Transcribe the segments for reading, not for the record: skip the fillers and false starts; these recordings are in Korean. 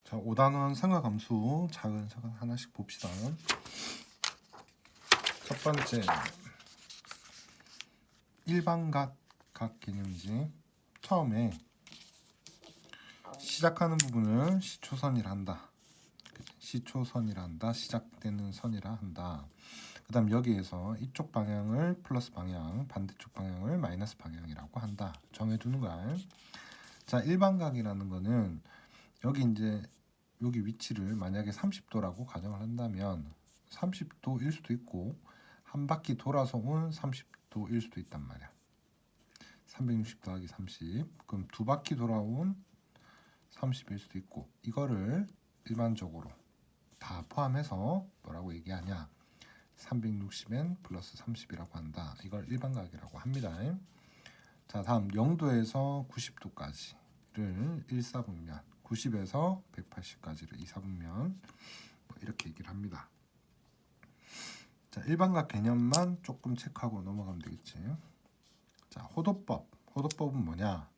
자, 5단원 삼각함수 차근차근 하나씩 봅시다. 첫 번째, 일반각 개념이지. 처음에 시작하는 부분을 시초선이라 한다. 시초선이라 한다. 시작되는 선이라 한다. 그 다음 여기에서 이쪽 방향을 플러스 방향, 반대쪽 방향을 마이너스 방향이라고 한다. 정해두는 거야. 자, 일반각이라는 거는 여기 위치를 만약에 30도라고 가정을 한다면 30도일 수도 있고 한 바퀴 돌아서 온 30도일 수도 있단 말이야. 360 더하기 30. 그럼 두 바퀴 돌아온 30일 수도 있고, 이거를 일반적으로 다 포함해서 뭐라고 얘기하냐? 360n 플러스 30이라고 한다. 이걸 일반각이라고 합니다. 자, 다음 0도에서 90도까지를 1사분면, 90에서 180까지를 2사분면, 이렇게 얘기를 합니다. 자, 일반각 개념만 조금 체크하고 넘어가면 되겠지. 자, 호도법은 뭐냐?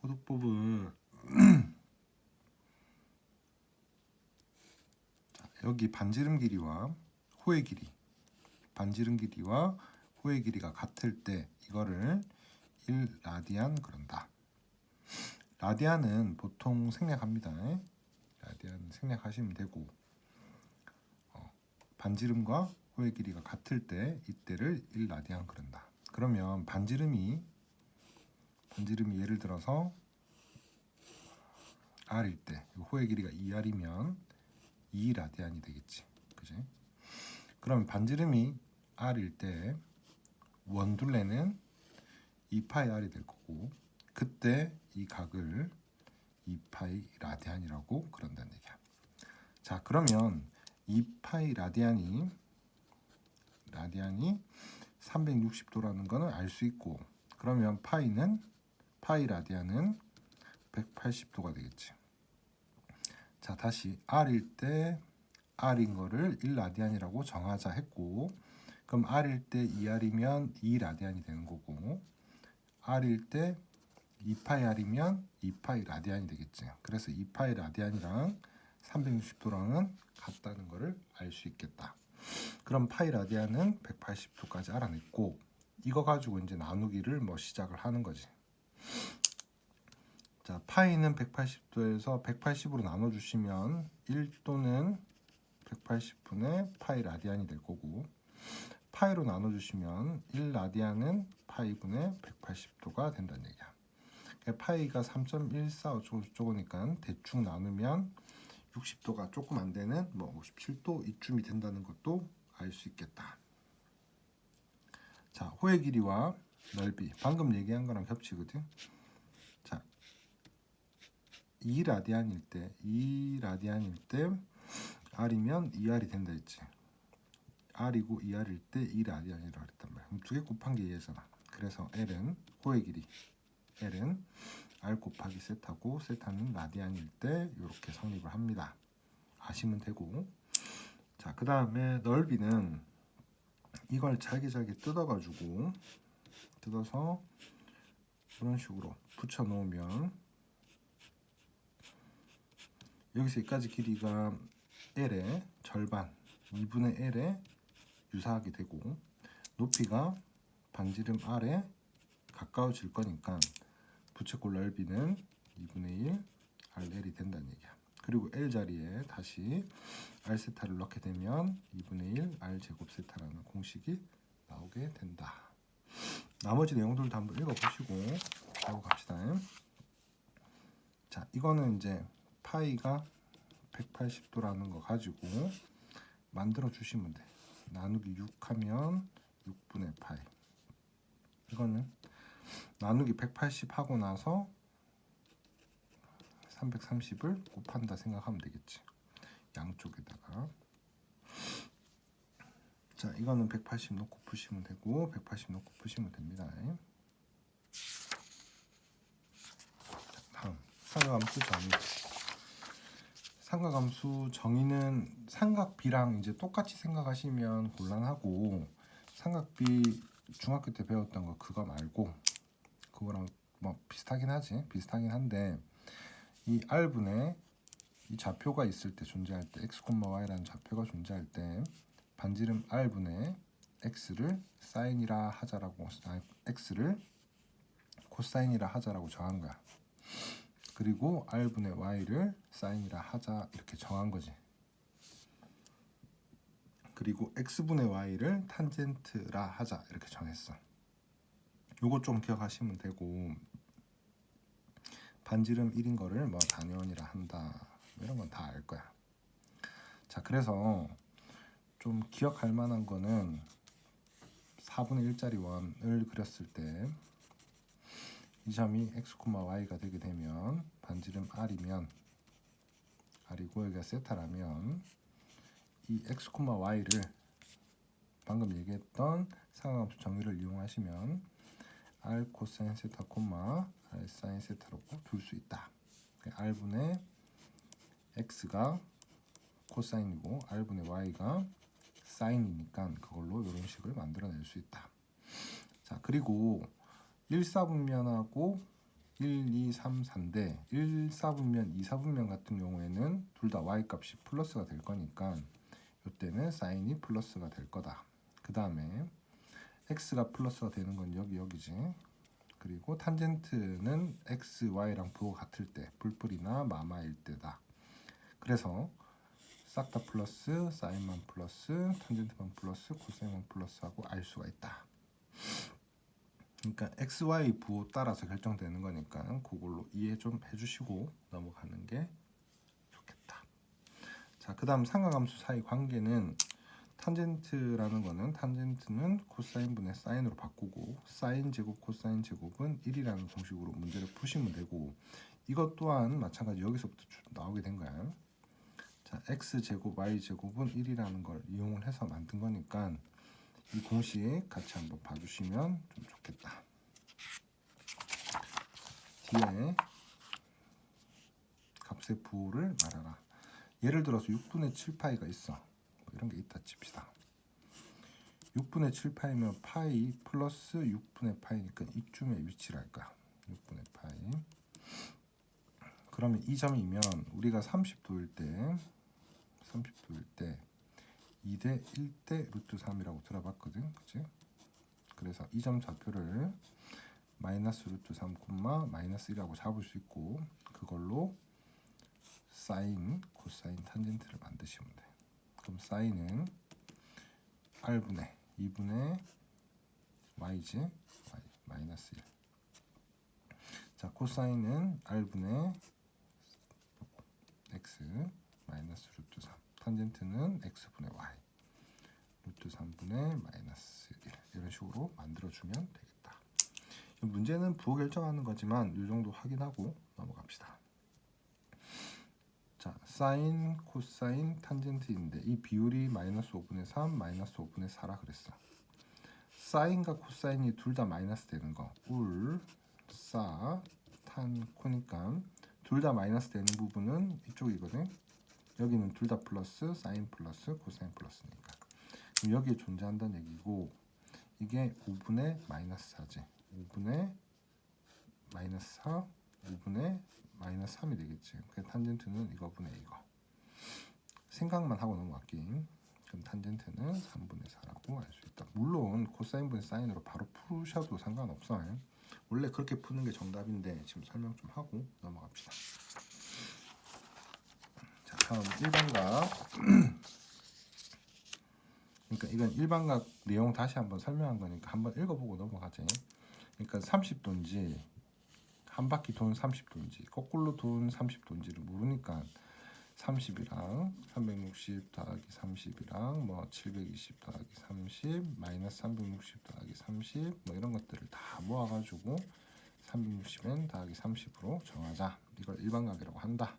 호도법은 자, 여기 반지름 길이와 호의 길이, 반지름 길이와 호의 길이가 같을 때 이거를 1라디안 그런다. 라디안은 보통 생략합니다. 라디안 생략하시면 되고, 반지름과 호의 길이가 같을 때 이때를 1라디안 그런다. 그러면 반지름이 예를 들어서 r일 때 호의 길이가 2r이면 2라디안이 되겠지. 그지? 그럼 반지름이 r일 때 원둘레는 2파이 r이 될 거고, 그때 이 각을 2파이 라디안이라고 그런다는 얘기야. 자, 그러면 2파이 라디안이 360도라는 거는 알 수 있고, 그러면 파이 라디안은 180도가 되겠지. 자, 다시 r일 때 r인 거를 1라디안이라고 정하자 했고, 그럼 r일 때 2r이면 2라디안이 되는 거고, r일 때 2파이 r이면 2파이 라디안이 되겠지. 그래서 2파이 라디안이랑 360도랑은 같다는 거를 알 수 있겠다. 그럼 파이 라디안은 180도까지 알아냈고, 이거 가지고 이제 나누기를 시작을 하는 거지. 자, 파이는 180도에서 180으로 나눠주시면 1도는 180분의 파이 라디안이 될 거고, 파이로 나눠주시면 1라디안은 파이분의 180도가 된다는 얘기야. 파이가 3.14 어쩌고저쩌고니까 대충 나누면 60도가 조금 안 되는 57도 이쯤이 된다는 것도 알 수 있겠다. 자, 호의 길이와 넓이 방금 얘기한 거랑 겹치거든. 자, 2라디안일 때 r이면 2r이 된다 했지. r이고 2r일 때 2라디안이라고 했단 말이야. 그럼 두 개 곱한 게 2잖아. 그래서 L은 호의 길이, L은 r 곱하기 세타고, 세타는 라디안일 때 이렇게 성립을 합니다. 아시면 되고. 자, 그 다음에 넓이는 이걸 잘게 뜯어서 이런 식으로 붙여 놓으면 여기서 여기까지 길이가 L의 절반 2분의 L에 유사하게 되고, 높이가 반지름 R에 가까워질 거니까 부채꼴 넓이는 2분의 1 RL이 된다는 얘기야. 그리고 L 자리에 다시 R 세타를 넣게 되면 2분의 1 R 제곱 세타라는 공식이 나오게 된다. 나머지 내용들도 한번 읽어보시고 하고 갑시다. 자, 이거는 이제 파이가 180도라는 거 가지고 만들어 주시면 돼. 나누기 6 하면 6분의 파이. 이거는 나누기 180 하고 나서 330을 곱한다 생각하면 되겠지. 양쪽에다가. 자, 이거는 180 놓고 푸시면 되고, 180 놓고 푸시면 됩니다. 다음, 삼각함수 정의. 삼각함수 정의는 삼각비랑 이제 똑같이 생각하시면 곤란하고, 삼각비 중학교 때 배웠던 거 그거 말고, 그거랑 비슷하긴 한데, 이 R분의 이 좌표가 있을 때 존재할 때 x, y라는 좌표가 존재할 때 반지름 r분의 x를 사인이라 하자라고 x를 코사인이라 하자라고 정한 거야. 그리고 r분의 y를 사인이라 하자 이렇게 정한 거지. 그리고 x분의 y를 탄젠트라 하자 이렇게 정했어. 요거 좀 기억하시면 되고 반지름 1인 거를 뭐 단위원이라 한다 이런 건 다 알 거야. 자, 그래서 좀 기억할 만한 거는 4분의 1짜리 원을 그렸을 때 이 점이 x, y가 되게 되면 반지름 r이면 r이고 여기가 세타라면 이 x, y를 방금 얘기했던 상하함수 정의를 이용하시면 r 코사인 세타, r 사인 세타로 둘 수 있다. r분의 x가 코사인이고 r분의 y가 사인이니까 그걸로 이런 식을 만들어낼 수 있다. 자, 그리고 1사분면하고 1, 2, 3, 4인데 1사분면, 2사분면 같은 경우에는 둘 다 y값이 플러스가 될 거니까 이때는 사인이 플러스가 될 거다. 그 다음에 x가 플러스가 되는 건 여기지. 그리고 탄젠트는 x, y랑 부호가 같을 때 뿔뿔이나 마마일 때다. 그래서 싹 다 플러스, 사인만 플러스, 탄젠트만 플러스, 코사인만 플러스하고 알 수가 있다. 그러니까 x, y 부호 따라서 결정되는 거니까 그걸로 이해 좀 해주시고 넘어가는 게 좋겠다. 자, 그 다음 삼각함수 사이 관계는 탄젠트라는 거는 탄젠트는 코사인분의 사인으로 바꾸고 사인 제곱 코사인 제곱은 1이라는 공식으로 문제를 푸시면 되고 이것 또한 마찬가지 여기서부터 나오게 된 거야. 자, x 제곱 y 제곱은 1이라는 걸 이용을 해서 만든 거니까 이 공식 같이 한번 봐주시면 좀 좋겠다. 뒤에 값의 부호를 말하라. 예를 들어서 6분의 7파이가 있어. 뭐 이런 게 있다 칩시다. 6분의 7파이면 파이 플러스 6분의 파이니까 이쯤에 위치를 할 거야. 6분의 파이. 그러면 이 점이면 우리가 30도일 때 2대 1대 루트 3이라고 들어봤거든. 그치? 그래서 이 점 좌표를 마이너스 루트 3, 마이너스 1이라고 잡을 수 있고 그걸로 사인, 코사인, 탄젠트를 만드시면 돼. 그럼 사인은 r분의 2분의 y지, y, 마이너스 1. 자, 코사인은 r분의 x, 마이너스 루트 3. 탄젠트는 x분의 y, 루트 3분의 마이너스 1. 이런 식으로 만들어주면 되겠다. 문제는 부호 결정하는 거지만 이 정도 확인하고 넘어갑시다. 자, 사인, 코사인, 탄젠트인데 이 비율이 마이너스 5분의 3, 마이너스 5분의 4라 그랬어. 사인과 코사인이 둘 다 마이너스 되는 거. 울, 사, 탄, 코니까 둘 다 마이너스 되는 부분은 이쪽이거든. 여기는 둘 다 플러스, 사인 플러스, 코사인 플러스니까. 그럼 여기에 존재한다는 얘기고 이게 5분의 마이너스 4지. 5분의 마이너스 4, 5분의 마이너스 3이 되겠지. 그 탄젠트는 이거분의 이거. 생각만 하고 넘어갈게. 그럼 탄젠트는 3분의 4라고 알 수 있다. 물론 코사인분의 사인으로 바로 푸셔도 상관없어. 원래 그렇게 푸는 게 정답인데 지금 설명 좀 하고 넘어갑시다. 자, 다음 일반각. 그러니까 이건 일반각 내용 다시 한번 설명한 거니까 한번 읽어보고 넘어가지. 그러니까 30도인지 한 바퀴 돈 30도인지 거꾸로 돈 30도인지를 모르니까 30이랑 360 더하기 30이랑 뭐 720 더하기 30 마이너스 360 더하기 30 뭐 이런 것들을 다 모아가지고 360n 더하기 30으로 정하자. 이걸 일반각이라고 한다.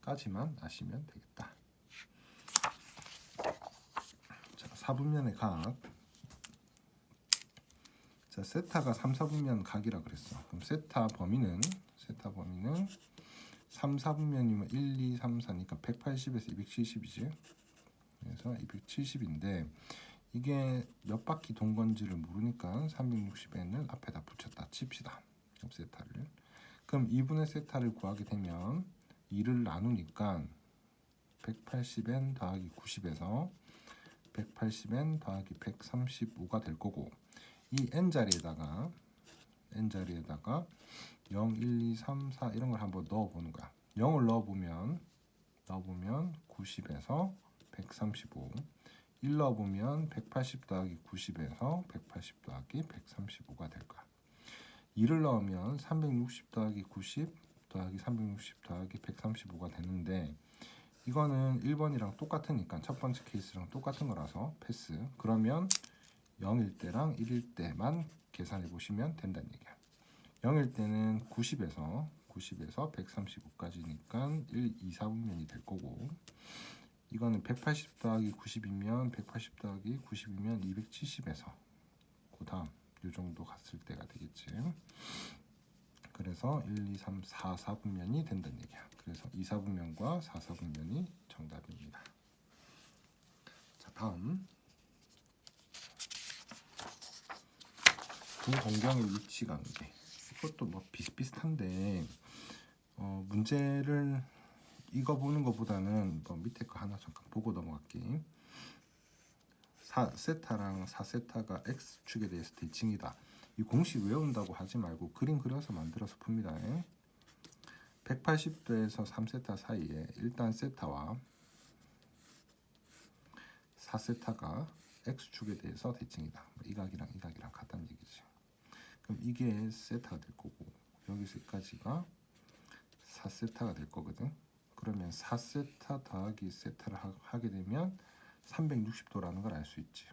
까지만 아시면 되겠다. 자, 4분면의 각. 자, 세타가 3, 4분면 각이라 그랬어. 그럼 세타 범위는 3, 4분면이면 1, 2, 3, 4니까 180에서 270이지. 그래서 270인데 이게 몇 바퀴 돈 건지를 모르니까 360n을 앞에다 붙였다 칩시다. 그럼 세타를. 그럼 2분의 세타를 구하게 되면 2를 나누니까 180n 더하기 90에서 180n 더하기 135가 될 거고, 이 n자리에다가 0, 1, 2, 3, 4 이런 걸 한번 넣어보는 거야. 0을 넣어보면 90에서 135, 1 넣어보면 180 더하기 90에서 180 더하기 135가 될 거야. 2를 넣으면 360 더하기 90 더하기 360 더하기 135가 되는데, 이거는 1번이랑 똑같으니까 첫 번째 케이스랑 똑같은 거라서 패스. 그러면 0일 때랑 1일 때만 계산해 보시면 된다는 얘기야. 0일 때는 90에서 135까지니까 1, 2, 4분면이 될 거고, 이거는 180 더하기 90이면 180 더하기 90이면 270에서 그 다음 요 정도 갔을 때가 되겠지. 그래서 1, 2, 3, 4, 4분면이 된다는 얘기야. 그래서 2, 4분면과 4, 4분면이 정답입니다. 자, 다음 두 공경의 위치 관계. 이것도 뭐 비슷비슷한데 문제를 이거 보는 것보다는 뭐 밑에 거 하나 잠깐 보고 넘어갈게. 4세타랑 4세타가 x축에 대해서 대칭이다. 이 공식 외운다고 하지 말고 그림 그려서 만들어서 풉니다. 180도에서 3세타 사이에 일단 세타와 4세타가 x축에 대해서 대칭이다. 이 각이랑 이 각이랑 같다는 얘기지. 그럼 이게 세타가 될 거고, 여기서 여기까지가 4세타가 될 거거든. 그러면 4세타 더하기 세타를 하게 되면 360도라는 걸 알 수 있지.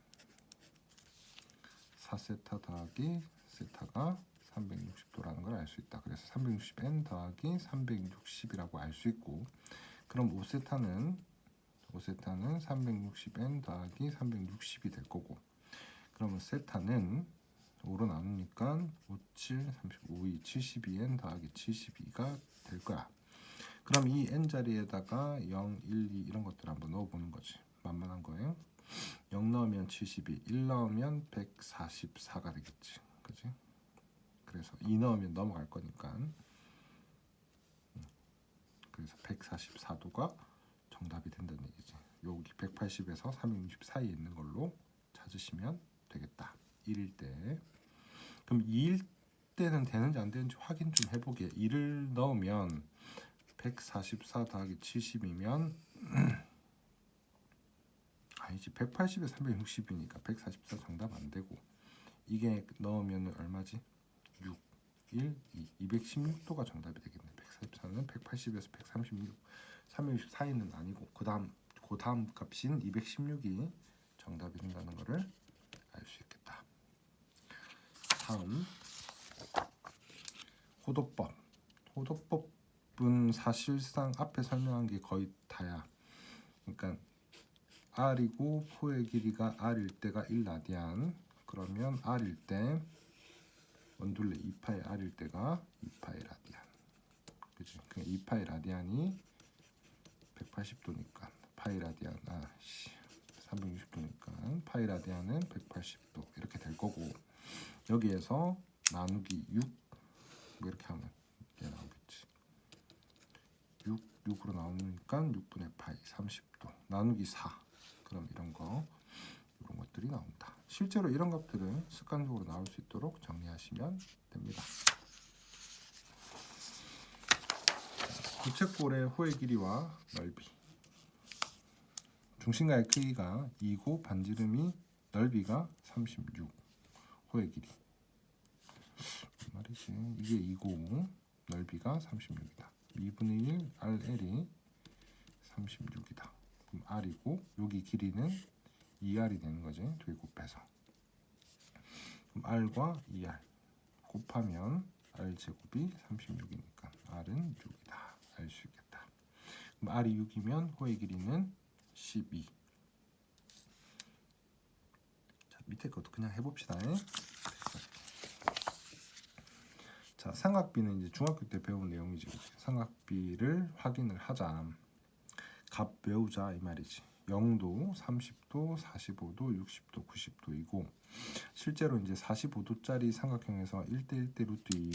4세타 더하기 세타가 360도라는 걸 알 수 있다. 그래서 360n 더하기 360이라고 알 수 있고, 그럼 5세타는 360n 더하기 360이 될 거고, 그러면 세타는 5로 나누니까 5, 7, 35, 2, 72n 더하기 72가 될 거야. 그럼 이 n자리에다가 0, 1, 2 이런 것들 한번 넣어보는 거지. 만만한 거예요. 0 넣으면 72, 1 넣으면 144가 되겠지. 그지? 그래서 2 넣으면 넘어갈 거니까. 그래서 144도가 정답이 된다는 얘기지. 여기 180에서 360 사이에 있는 걸로 찾으시면 되겠다. 1일 때. 그럼 2일 때는 되는지 안 되는지 확인 좀 해보게. 2를 넣으면 144 더하기 70이면 아니지, 180에 360이니까 144 정답 안 되고, 이게 넣으면 얼마지? 6, 1, 2, 216도가 정답이 되겠네. 144는 180에서 136, 360 사이는 아니고 그 다음 값인 216이 정답이 된다는 것을 알 수 있겠다. 다음 호도법. 호도법은 사실상 앞에 설명한 게 거의 다야. 그러니까 r이고 포의 길이가 r일 때가 1라디안. 그러면 r일 때 원둘레 2파이 r일 때가 2파이 라디안. 그죠? 그러니까 2파이 라디안이 180도니까 파이 라디안 360도니까 파이 라디안은 180도 이렇게 될 거고, 여기에서 나누기 6 뭐 이렇게 하면 이게 나오겠지. 6으로 나오니까 6분의 파이 30도 나누기 4. 그럼 이런 것들이 나온다. 실제로 이런 것들은 습관적으로 나올 수 있도록 정리하시면 됩니다. 부채꼴의 호의 길이와 넓이. 중심가의 크기가 2고 반지름이 넓이가 36. 호의 길이. 말이지. 이게 2고 넓이가 36이다. 2분의 1 RL이 36이다. 그럼 R이고 여기 길이는 2R이 되는 거지. 두 개 곱해서. 그럼 R과 2R 곱하면 R 제곱이 36이니까 R은 6이다. 알 수 있겠다. 그럼 R이 6이면 호의 길이는 12. 자, 밑에 것도 그냥 해봅시다. 자, 삼각비는 이제 중학교 때 배운 내용이지. 삼각비를 확인을 하자. 값 외우자 이 말이지. 0도, 30도, 45도, 60도, 90도이고, 실제로 이제 45도짜리 삼각형에서 1대 1대 루트 2,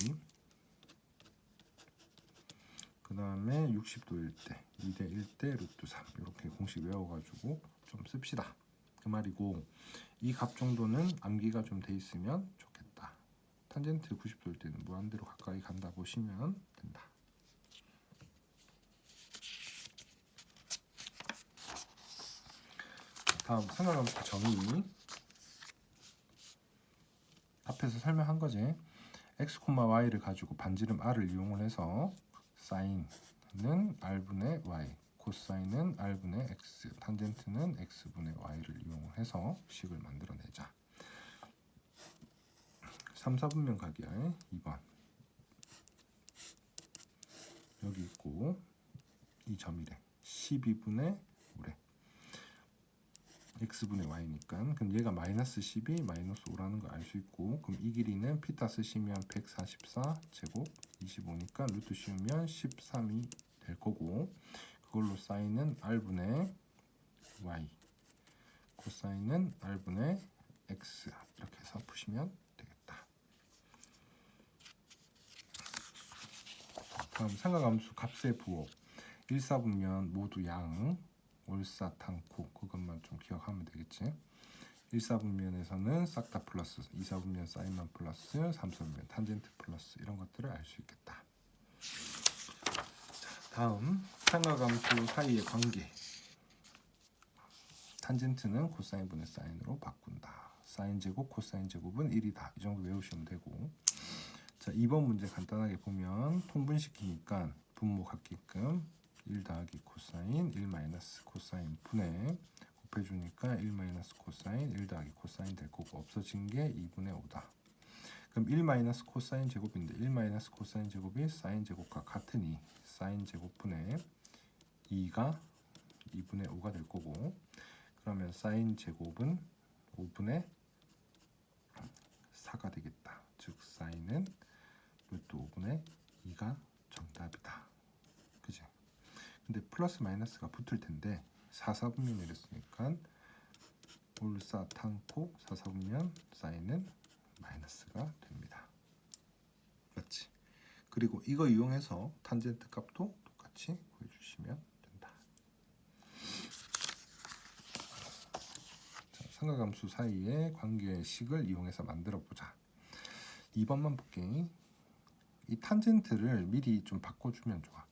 그 다음에 60도일 때 2대 1대 루트 3 이렇게 공식 외워가지고 좀 씁시다 그 말이고, 이 값 정도는 암기가 좀 돼 있으면 좋겠다. 탄젠트 90도일 때는 무한대로 가까이 간다 보시면 된다. 다음 삼각함수 정의. 앞에서 설명한 거지. x, y를 가지고 반지름 r을 이용을 해서 사인은 r분의 y, 코사인은 r분의 x, 탄젠트는 x분의 y를 이용을 해서 식을 만들어내자. 3, 4분면 가기야. 2번 여기 있고 이 점이래. 12분의 5래. x분의 y니까 그럼 얘가 마이너스 12 마이너스 5라는 걸 알 수 있고, 그럼 이 길이는 피타 쓰시면 144 제곱 25니까 루트 씌우면 13이 될 거고, 그걸로 사인은 r분의 y, 코사인은 r분의 x 이렇게 해서 푸시면 되겠다. 다음 삼각함수 값의 부호. 1, 4분면 모두 양, 올사탕코 그것만 좀 기억하면 되겠지. 1, 4분면에서는 싹 다 플러스, 2, 4분면 사인만 플러스, 3, 4분면 탄젠트 플러스 이런 것들을 알 수 있겠다. 자, 다음 삼각함수 사이의 관계. 탄젠트는 코사인 분의 사인으로 바꾼다. 사인 제곱 코사인 제곱은 1이다. 이 정도 외우시면 되고, 자 2번 문제 간단하게 보면 통분시키니까 분모 같게끔 1 더하기 코사인 1 마이너스 코사인 분의 곱해주니까 1 마이너스 코사인 1 더하기 코사인 될 거고, 없어진 게 2분의 5다. 그럼 1 마이너스 코사인 제곱인데 1 마이너스 코사인 제곱이 사인 제곱과 같으니 사인 제곱분의 2가 2분의 5가 될 거고, 그러면 사인 제곱은 5분의 4가 되겠다. 즉 사인은 루트 5분의 2가 정답이다. 그지? 근데 플러스 마이너스가 붙을 텐데 4, 4분면 이랬으니까 올사탕코 4, 4분면 사인은 마이너스가 됩니다. 맞지? 그리고 이거 이용해서 탄젠트 값도 똑같이 구해주시면 된다. 자, 삼각함수 사이의 관계의 식을 이용해서 만들어 보자. 2번만 볼게. 이 탄젠트를 미리 좀 바꿔주면 좋아.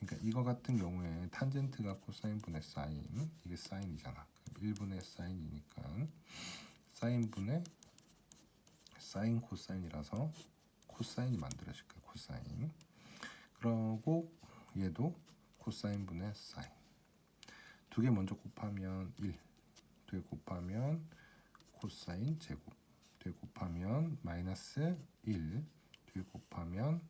그러니까 이거 같은 경우에 탄젠트가 코사인분의 사인, 이게 사인이잖아. 1분의 사인이니까 사인분의 사인 코사인이라서 코사인이 만들어질 거야. 코사인. 그러고 얘도 코사인분의 사인. 두 개 먼저 곱하면 1, 두 개 곱하면 코사인 제곱, 두 개 곱하면 마이너스 1, 두 개 곱하면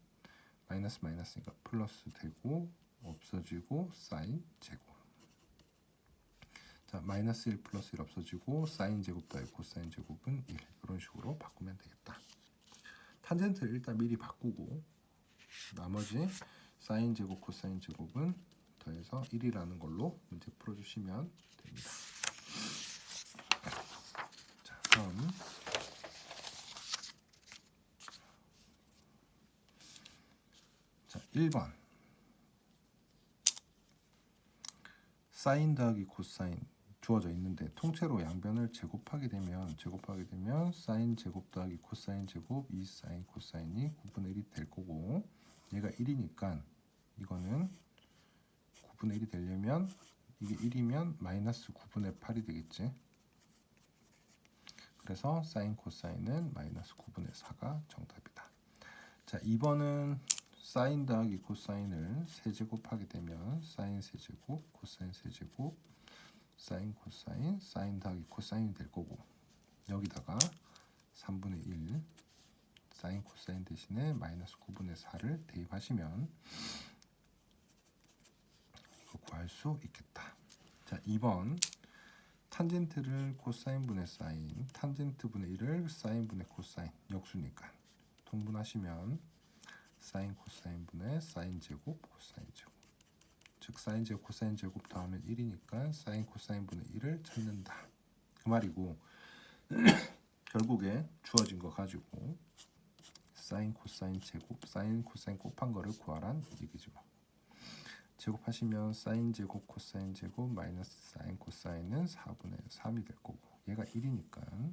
마이너스 마이너스니까 플러스 되고 없어지고 사인 제곱. 자 마이너스 1 플러스 1 없어지고 사인 제곱 더하기 코사인 제곱은 1. 이런 식으로 바꾸면 되겠다. 탄젠트를 일단 미리 바꾸고 나머지 사인 제곱 코사인 제곱은 더해서 1이라는 걸로 문제 풀어주시면 됩니다. 자 다음 자 1번 사인 더하기 코사인 주어져 있는데 통째로 양변을 제곱하게 되면 사인 제곱 더하기 코사인 제곱 2 사인 코사인이 9분의 1이 될 거고, 얘가 1이니까 이거는 9분의 1이 되려면 이게 1이면 마이너스 9분의 8이 되겠지. 그래서 사인 코사인은 마이너스 9분의 4가 정답이다. 자 2번은 사인 더하기 코사인을 세제곱하게 되면 사인 세제곱 코사인 세제곱 사인 코사인 사인 더하기 코사인이 될 거고, 여기다가 3분의 1 사인 코사인 대신에 마이너스 9분의 4를 대입하시면 이거 구할 수 있겠다. 자 2번 탄젠트를 코사인분의 사인, 탄젠트분의 1을 사인분의 코사인, 역수니까 통분하시면 사인 코사인분의 사인 제곱 코사인 제곱, 즉 사인 제곱 코사인 제곱 더하면 1이니까 사인 코사인분의 1을 찾는다. 그 말이고 결국에 주어진 거 가지고 사인 코사인 제곱 사인 코사인 곱한 거를 구하란 얘기죠. 제곱하시면 사인 제곱 코사인 제곱 마이너스 사인 코사인은 4분의 3이 될 거고 얘가 1이니까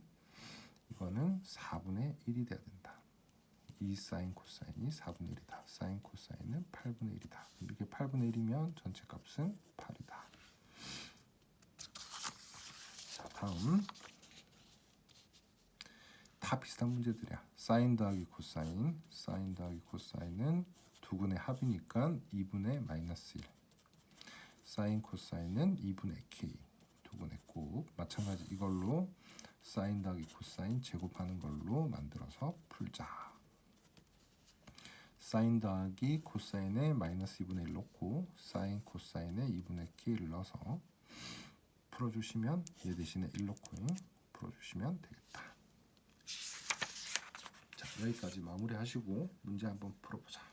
이거는 4분의 1이 돼야 된다. 이 사인 코사인이 4분의 1이다. 사인 코사인은 8분의 1이다. 이게 8분의 1이면 전체 값은 8이다. 자, 다음 다 비슷한 문제들이야. 사인 더하기 코사인, 사인 더하기 코사인은 두근의 합이니까 2분의 마이너스 1. 사인 코사인은 2분의 k, 두근의 곱. 마찬가지 이걸로 사인 더하기 코사인 제곱하는 걸로 만들어서 풀자. 사인 더하기 코사인에 마이너스 2분의 1 넣고 사인 코사인에 2분의 k를 넣어서 풀어주시면 얘 대신에 1 넣고 풀어주시면 되겠다. 자, 여기까지 마무리하시고 문제 한번 풀어보자.